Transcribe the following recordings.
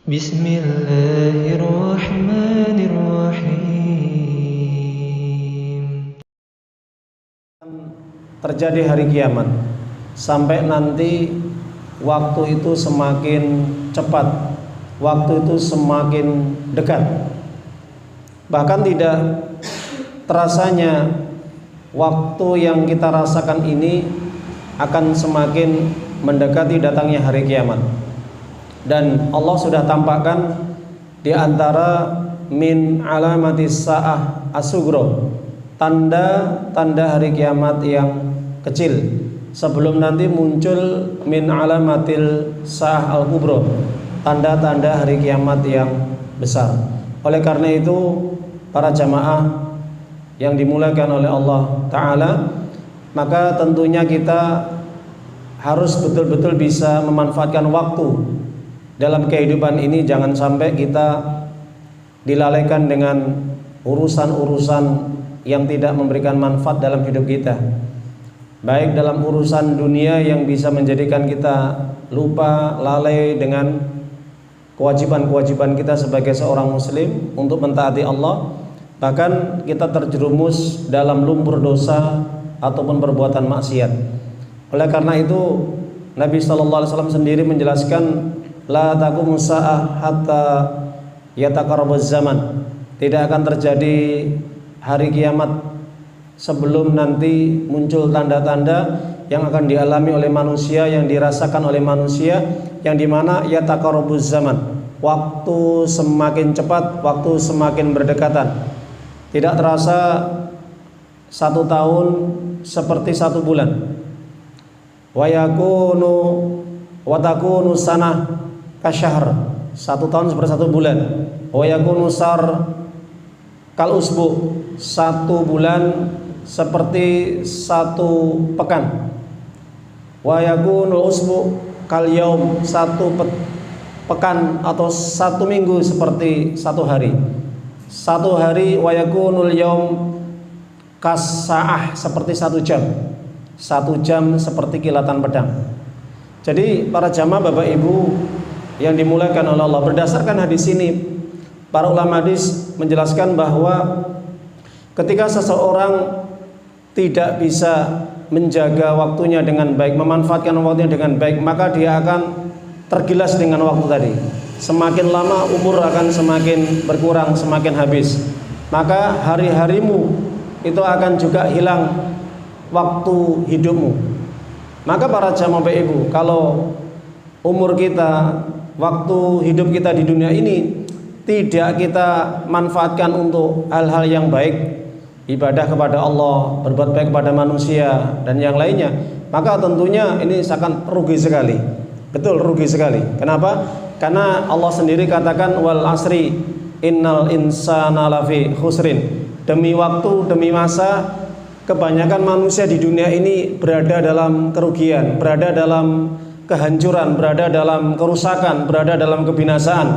Bismillahirrahmanirrahim. Terjadi hari kiamat sampai nanti waktu itu semakin cepat, waktu itu semakin dekat. Bahkan tidak terasanya waktu yang kita rasakan ini akan semakin mendekati datangnya hari kiamat. Dan Allah sudah tampakkan di antara min alamatis sa'ah as-sughra, tanda-tanda hari kiamat yang kecil, sebelum nanti muncul min alamatil sa'ah al-kubra, tanda-tanda hari kiamat yang besar. Oleh karena itu, para jamaah yang dimuliakan oleh Allah Ta'ala, maka tentunya kita harus betul-betul bisa memanfaatkan waktu dalam kehidupan ini. Jangan sampai kita dilalaikan dengan urusan-urusan yang tidak memberikan manfaat dalam hidup kita, baik dalam urusan dunia yang bisa menjadikan kita lupa, lalai dengan kewajiban-kewajiban kita sebagai seorang muslim untuk mentaati Allah. Bahkan kita terjerumus dalam lumpur dosa ataupun perbuatan maksiat. Oleh karena itu Nabi SAW sendiri menjelaskan, la taqumu sa'ah hatta yataqarrabuz zaman. Tidak akan terjadi hari kiamat sebelum nanti muncul tanda-tanda yang akan dialami oleh manusia, yang dirasakan oleh manusia, yang dimana yataqarrabuz zaman, waktu semakin cepat, waktu semakin berdekatan. Tidak terasa 1 tahun seperti 1 bulan. Wa takunu sanah kasyahr, 1 tahun seperti 1 bulan. Wa yakunu sar kal usbu, 1 bulan seperti 1 pekan. Wa yakunu usbu kal yaum, 1 pekan atau 1 minggu seperti 1 hari. 1 hari wa yakunul yaum kas-sa'ah, seperti 1 jam. 1 jam seperti kilatan pedang. Jadi para jamaah Bapak Ibu yang dimuliakan oleh Allah, berdasarkan hadis ini, para ulama hadis menjelaskan bahwa ketika seseorang tidak bisa menjaga waktunya dengan baik, memanfaatkan waktunya dengan baik, maka dia akan tergilas dengan waktu tadi. Semakin lama umur akan semakin berkurang, semakin habis. Maka hari-harimu itu akan juga hilang waktu hidupmu. Maka para jamaah Bapak Ibu, kalau umur kita, waktu hidup kita di dunia ini tidak kita manfaatkan untuk hal-hal yang baik, ibadah kepada Allah, berbuat baik kepada manusia dan yang lainnya, maka tentunya ini sangat rugi sekali. Betul, rugi sekali. Kenapa? Karena Allah sendiri katakan, wal asri innal insana lafi khusrin. Demi waktu, demi masa, kebanyakan manusia di dunia ini berada dalam kerugian, berada dalam kehancuran, berada dalam kerusakan, berada dalam kebinasaan.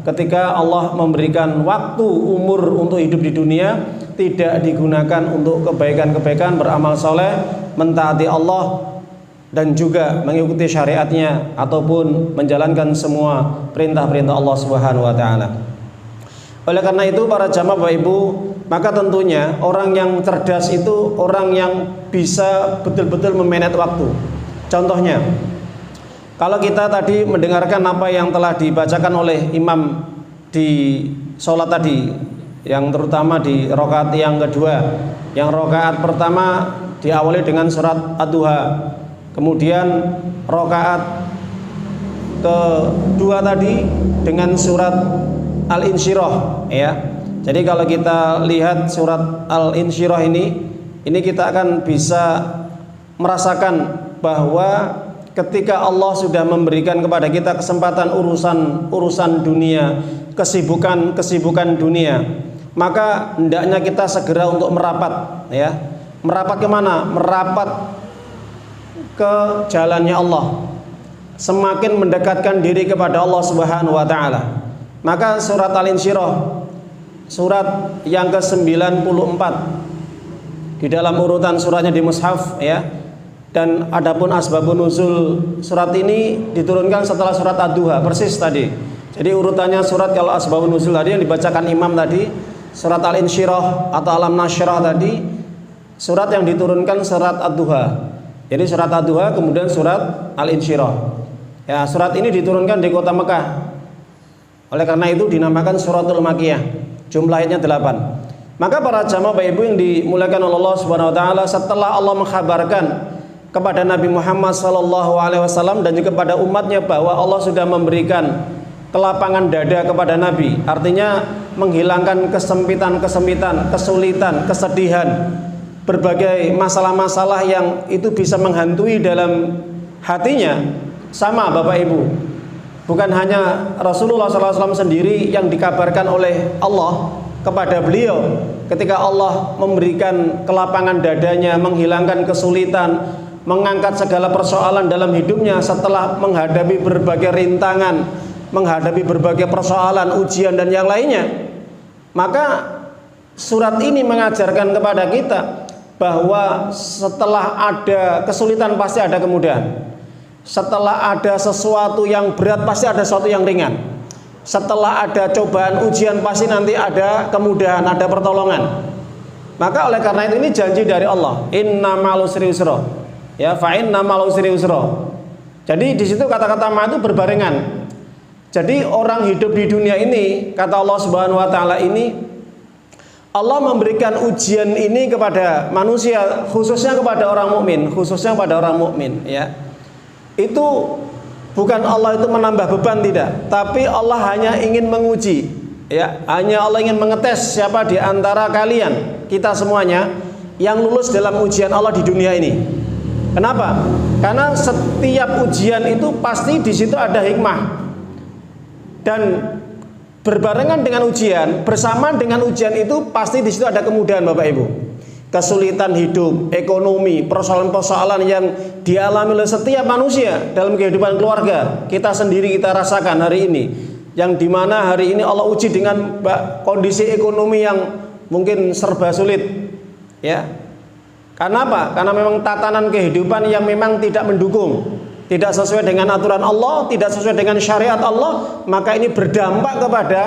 Ketika Allah memberikan waktu, umur untuk hidup di dunia, tidak digunakan untuk kebaikan-kebaikan, beramal soleh, mentaati Allah, dan juga mengikuti syariatnya, ataupun menjalankan semua perintah-perintah Allah Subhanahu wa Ta'ala. Oleh karena itu para jamaah Bapak Ibu, maka tentunya orang yang cerdas itu orang yang bisa betul-betul memanage waktu. Contohnya, kalau kita tadi mendengarkan apa yang telah dibacakan oleh imam di sholat tadi, yang terutama di rakaat yang kedua, yang rakaat pertama diawali dengan surat Ad-Duha, kemudian rakaat kedua tadi dengan surat Al-Insyirah, ya. Jadi kalau kita lihat surat Al-Insyirah ini kita akan bisa merasakan bahwa ketika Allah sudah memberikan kepada kita kesempatan urusan dunia, kesibukan dunia, maka hendaknya kita segera untuk merapat, ya. Merapat kemana? Merapat ke jalannya Allah, semakin mendekatkan diri kepada Allah Subhanahu wa Ta'ala. Maka surat Al-Insyirah, surat yang ke-94 di dalam urutan suratnya di mushaf, ya. Dan adapun asbabun nuzul surat ini diturunkan setelah surat Ad-Duha, persis tadi. Jadi urutannya surat kalau asbabun nuzul tadi yang dibacakan imam tadi, surat Al-Insyirah atau Alam Nasyrah tadi, surat yang diturunkan surat Ad-Duha. Jadi surat Ad-Duha kemudian surat Al-Insyirah. Ya, surat ini diturunkan di kota Mekah. Oleh karena itu dinamakan suratul Makkiyah. Jumlah ayatnya 8. Maka para jamaah Bapak Ibu yang dimuliakan oleh Allah Subhanahu wa taala, setelah Allah mengkhabarkan kepada Nabi Muhammad SAW dan juga kepada umatnya bahwa Allah sudah memberikan kelapangan dada kepada Nabi, artinya menghilangkan kesempitan, kesulitan, kesedihan, berbagai masalah-masalah yang itu bisa menghantui dalam hatinya. Sama Bapak Ibu, bukan hanya Rasulullah SAW sendiri yang dikabarkan oleh Allah kepada beliau ketika Allah memberikan kelapangan dadanya, menghilangkan kesulitan, mengangkat segala persoalan dalam hidupnya setelah menghadapi berbagai rintangan, menghadapi berbagai persoalan, ujian dan yang lainnya. Maka surat ini mengajarkan kepada kita bahwa setelah ada kesulitan pasti ada kemudahan. Setelah ada sesuatu yang berat pasti ada sesuatu yang ringan. Setelah ada cobaan ujian pasti nanti ada kemudahan, ada pertolongan. Maka oleh karena itu ini janji dari Allah, inna ma'al usri yusra. Ya, fa inna ma'al usri yusra. Jadi di situ kata-kata ma itu berbarengan. Jadi orang hidup di dunia ini, kata Allah Subhanahu wa taala ini, Allah memberikan ujian ini kepada manusia, khususnya kepada orang mukmin, ya. Itu bukan Allah itu menambah beban, tidak, tapi Allah hanya ingin menguji, ya, hanya Allah ingin mengetes siapa di antara kalian, kita semuanya yang lulus dalam ujian Allah di dunia ini. Kenapa? Karena setiap ujian itu pasti di situ ada hikmah, dan berbarengan dengan ujian, bersamaan dengan ujian itu pasti di situ ada kemudahan Bapak Ibu. Kesulitan hidup, ekonomi, persoalan-persoalan yang dialami oleh setiap manusia dalam kehidupan keluarga, kita sendiri kita rasakan hari ini, yang dimana hari ini Allah uji dengan kondisi ekonomi yang mungkin serba sulit, ya. Karena apa? Karena memang tatanan kehidupan yang memang tidak mendukung, tidak sesuai dengan aturan Allah, tidak sesuai dengan syariat Allah, maka ini berdampak kepada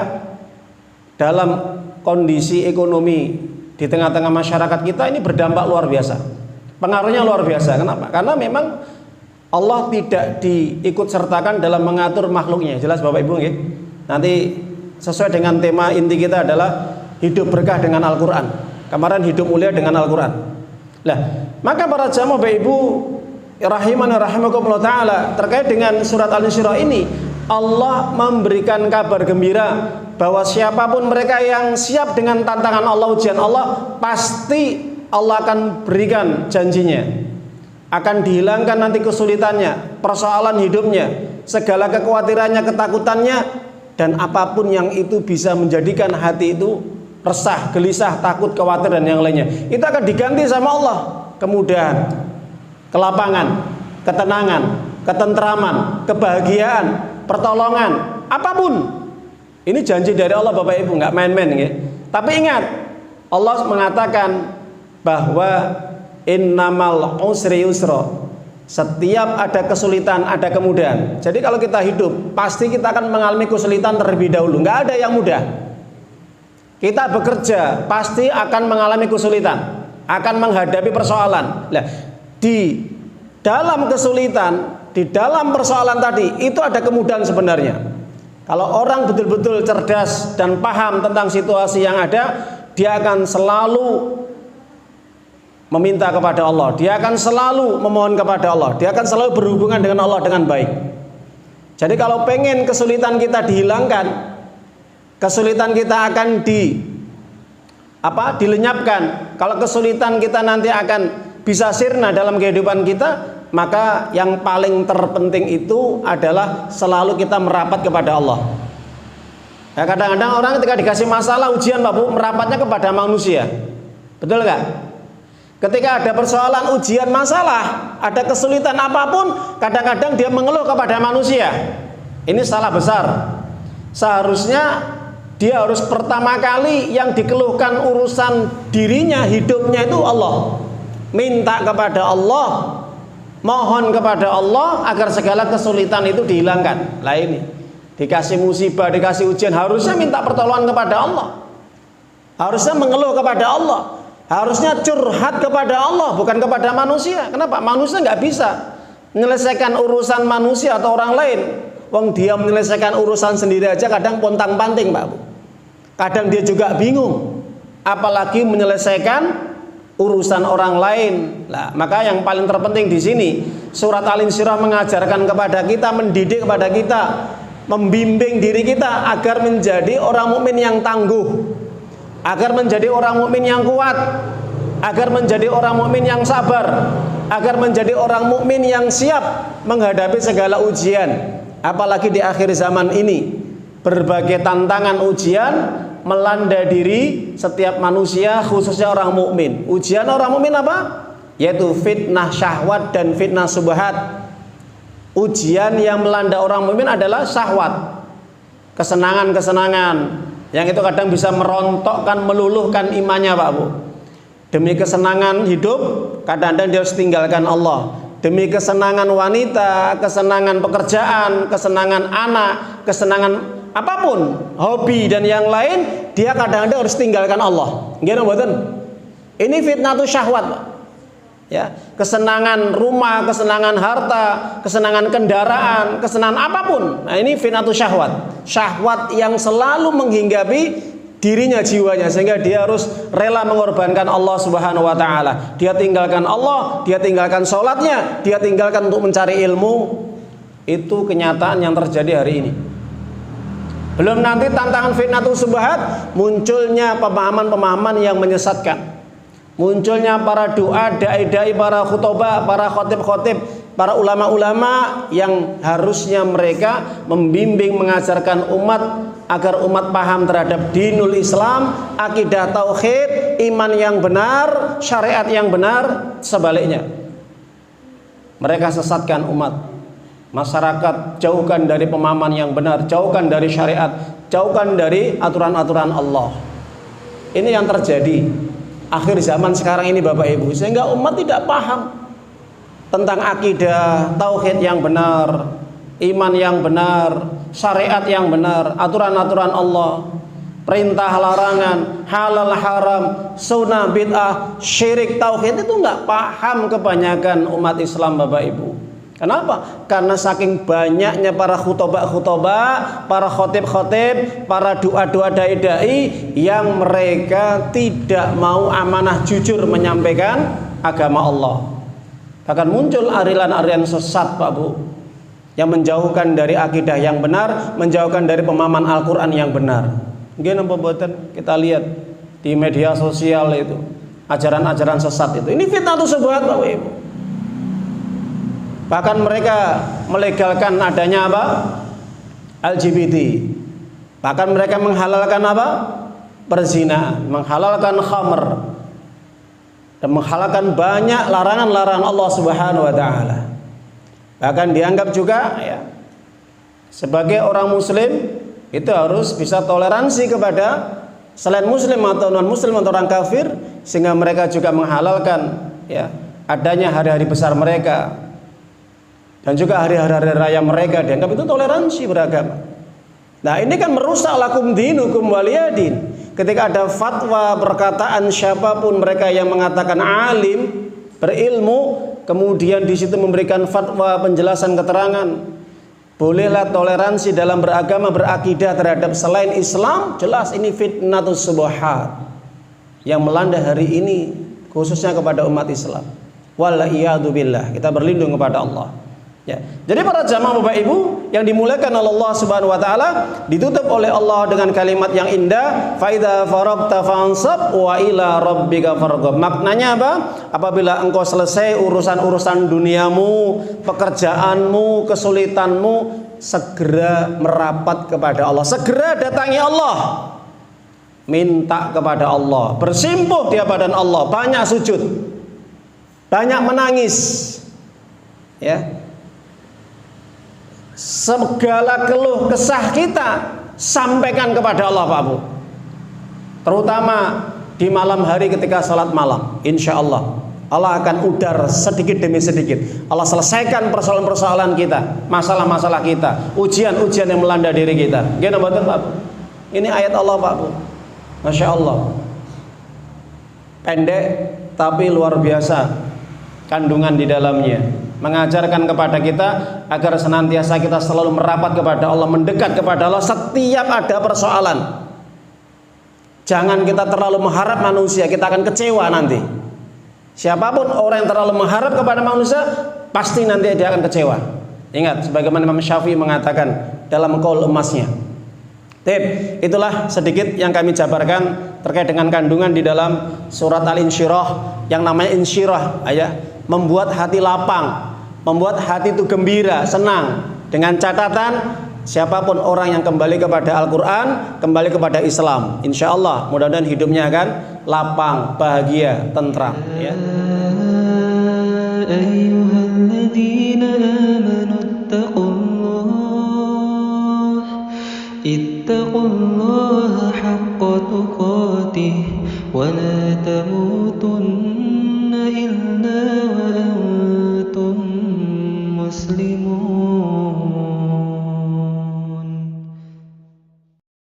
dalam kondisi ekonomi di tengah-tengah masyarakat kita, ini berdampak luar biasa. Pengaruhnya luar biasa. Kenapa? Karena memang Allah tidak diikut sertakan dalam mengatur makhluknya. Jelas Bapak Ibu, nggih? Nanti sesuai dengan tema inti kita adalah hidup berkah dengan Al-Qur'an. Kemarin hidup mulia dengan Al-Qur'an. Nah, maka para jamaah Bapak Ibu rahimana rahimakumullah taala, terkait dengan surat Al-Insyirah ini, Allah memberikan kabar gembira bahwa siapapun mereka yang siap dengan tantangan Allah, ujian Allah, pasti Allah akan berikan janjinya, akan dihilangkan nanti kesulitannya, persoalan hidupnya, segala kekhawatirannya, ketakutannya, dan apapun yang itu bisa menjadikan hati itu resah, gelisah, takut, khawatir dan yang lainnya, itu akan diganti sama Allah. Kemudahan, kelapangan, ketenangan, ketentraman, kebahagiaan, pertolongan, apapun. Ini janji dari Allah Bapak Ibu, nggak main-main, ya. Tapi ingat, Allah mengatakan bahwa innamal usri yusra. Setiap ada kesulitan ada kemudahan. Jadi kalau kita hidup pasti kita akan mengalami kesulitan terlebih dahulu. Nggak ada yang mudah. Kita bekerja pasti akan mengalami kesulitan, akan menghadapi persoalan. Nah, di dalam kesulitan, di dalam persoalan tadi itu ada kemudahan sebenarnya. Kalau orang betul-betul cerdas dan paham tentang situasi yang ada, dia akan selalu meminta kepada Allah, dia akan selalu memohon kepada Allah, dia akan selalu berhubungan dengan Allah dengan baik. Jadi kalau pengen kesulitan kita dihilangkan, kesulitan kita akan dilenyapkan, kalau kesulitan kita nanti akan bisa sirna dalam kehidupan kita, maka yang paling terpenting itu adalah selalu kita merapat kepada Allah. Ya, kadang-kadang orang ketika dikasih masalah, ujian Pak Bu, merapatnya kepada manusia. Betul nggak? Ketika ada persoalan, ujian, masalah, ada kesulitan apapun, kadang-kadang dia mengeluh kepada manusia. Ini salah besar. Seharusnya dia harus pertama kali yang dikeluhkan urusan dirinya, hidupnya itu Allah. Minta kepada Allah, mohon kepada Allah agar segala kesulitan itu dihilangkan. Lah ini. dikasih musibah, dikasih ujian, harusnya minta pertolongan kepada Allah. Harusnya mengeluh kepada Allah. Harusnya curhat kepada Allah, bukan kepada manusia. Kenapa? Manusia nggak bisa menyelesaikan urusan manusia atau orang lain. Wong dia menyelesaikan urusan sendiri aja kadang pontang-panting, Pak Bu. Kadang dia juga bingung, apalagi menyelesaikan urusan orang lain. Nah, maka yang paling terpenting di sini surat Al-Insyirah mengajarkan kepada kita, mendidik kepada kita, membimbing diri kita agar menjadi orang mukmin yang tangguh, agar menjadi orang mukmin yang kuat, agar menjadi orang mukmin yang sabar, agar menjadi orang mukmin yang siap menghadapi segala ujian. Apalagi di akhir zaman ini, berbagai tantangan ujian melanda diri setiap manusia, khususnya orang mukmin. Ujian orang mukmin apa? Yaitu fitnah syahwat dan fitnah subhat. Ujian yang melanda orang mukmin adalah syahwat, kesenangan-kesenangan yang itu kadang bisa merontokkan, meluluhkan imannya, Pak Bu. Demi kesenangan hidup, kadang-kadang dia harus tinggalkan Allah. Demi kesenangan wanita, kesenangan pekerjaan, kesenangan anak, kesenangan apapun, hobi dan yang lain, dia kadang-kadang harus tinggalkan Allah. Gimana mboten? Ini fitnah tuh syahwat, Pak. Ya, kesenangan rumah, kesenangan harta, kesenangan kendaraan, kesenangan apapun. Nah, ini fitnah tuh syahwat. Syahwat yang selalu menghinggapi dirinya, jiwanya, sehingga dia harus rela mengorbankan Allah Subhanahu wa taala. Dia tinggalkan Allah, dia tinggalkan sholatnya, dia tinggalkan untuk mencari ilmu. Itu kenyataan yang terjadi hari ini. Belum nanti tantangan fitnah subhat, munculnya pemahaman-pemahaman yang menyesatkan. Munculnya para doa, dai-dai, para khutbah, para khotib-khotib, para ulama-ulama yang harusnya mereka membimbing, mengajarkan umat agar umat paham terhadap dinul Islam, akidah tauhid, iman yang benar, syariat yang benar. Sebaliknya, mereka sesatkan umat. Masyarakat jauhkan dari pemahaman yang benar, jauhkan dari syariat, jauhkan dari aturan-aturan Allah. Ini yang terjadi akhir zaman sekarang ini, Bapak Ibu, sehingga umat tidak paham tentang akidah tauhid yang benar, iman yang benar, syariat yang benar, aturan-aturan Allah, perintah larangan, halal haram, sunnah bid'ah, syirik tauhid, itu nggak paham kebanyakan umat Islam, Bapak Ibu. Kenapa? Karena saking banyaknya para khutbah, para khotib-khotib, para doa-doa dai-dai yang mereka tidak mau amanah jujur menyampaikan agama Allah. Bahkan muncul aliran-aliran sesat, Pak Bu, yang menjauhkan dari akidah yang benar, menjauhkan dari pemahaman Al-Quran yang benar. Mungkin pembuatan kita lihat di media sosial itu, ajaran-ajaran sesat itu. Ini fitnah subhat, Pak Ibu. Bahkan mereka melegalkan adanya apa? LGBT. Bahkan mereka menghalalkan apa? Perzinaan, menghalalkan khamr, dan menghalalkan banyak larangan-larangan Allah Subhanahu wa taala. Bahkan dianggap juga ya, sebagai orang muslim itu harus bisa toleransi kepada selain muslim atau non muslim atau orang kafir, sehingga mereka juga menghalalkan ya adanya hari-hari besar mereka dan juga hari-hari raya mereka, dianggap itu toleransi beragama. Nah, ini kan merusak lakum dinukum waliyadin. Ketika ada fatwa, perkataan siapapun mereka yang mengatakan alim, berilmu, kemudian di situ memberikan fatwa, penjelasan, keterangan, bolehlah toleransi dalam beragama, berakidah terhadap selain Islam, jelas ini fitnatus subhat yang melanda hari ini khususnya kepada umat Islam. Wal-iyadu billah, kita berlindung kepada Allah. Ya. Jadi para jamaah Bapak Ibu yang dimuliakan oleh Allah Subhanahu wa taala, ditutup oleh Allah dengan kalimat yang indah, fa idza faragta fansab wa ila rabbika farghab. Maknanya apa? Apabila engkau selesai urusan-urusan duniamu, pekerjaanmu, kesulitanmu, segera merapat kepada Allah, segera datangi Allah, minta kepada Allah, bersimpuh di hadapan Allah, banyak sujud, banyak menangis, ya. Segala keluh kesah kita sampaikan kepada Allah, Pak Bu. Terutama di malam hari ketika salat malam, insya Allah Allah akan udar sedikit demi sedikit. Allah selesaikan persoalan-persoalan kita, masalah-masalah kita, ujian-ujian yang melanda diri kita. Gimana betul Pak? Ini ayat Allah Pak Bu. Masya Allah. Pendek tapi luar biasa kandungan di dalamnya. Mengajarkan kepada kita agar senantiasa kita selalu merapat kepada Allah, mendekat kepada Allah setiap ada persoalan. Jangan kita terlalu mengharap manusia, kita akan kecewa nanti. Siapapun orang yang terlalu mengharap kepada manusia, pasti nanti dia akan kecewa. Ingat, sebagaimana Imam Syafi'i mengatakan dalam qaul emasnya. Itulah sedikit yang kami jabarkan terkait dengan kandungan di dalam surat Al-Insyirah yang namanya insyirah, membuat hati lapang, membuat hati itu gembira, senang. Dengan catatan, siapapun orang yang kembali kepada Al-Quran, kembali kepada Islam, insya Allah mudah-mudahan hidupnya akan lapang, bahagia, tentram. Ya. ittaqullaha haqqa tuqatih wa la tamutunna